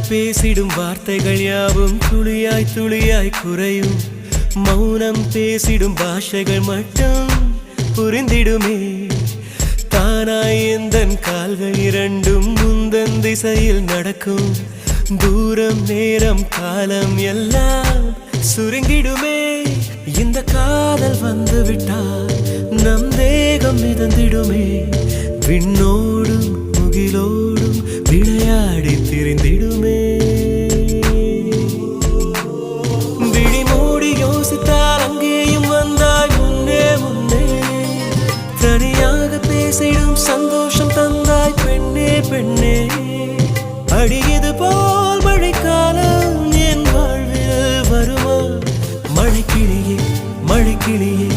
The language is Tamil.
பேசிடும் வார்த்தைகள் யாவும் துளியாய் துளியாய் குறையும். மௌனம் பேசிடும் பாஷைகள் மட்டும் புரிந்திடுமே. தானாய் எந்தன் கால்கள் இரண்டும் முந்தன் திசையில் நடக்கும். தூரம் நேரம் காலம் எல்லாம் சுருங்கிடுமே. இந்த காதல் வந்து விட்டால் நம் தேகம் மிதந்திடுமே. விண்ணோடும் முகிலோடும் விளையாடி திரிந்திடுமே. விழி மூடி யோசித்தால் அங்கேயும் வந்தாய் முன்னே முன்னே. தனியாக பேசிடும் சந்தோஷம் தந்தாய் பெண்ணே பெண்ணே. அடியது போல் மழைக்காலம் என் வாழ்வில் வருமா? மழைக்கிளியே மழைக்கிளியே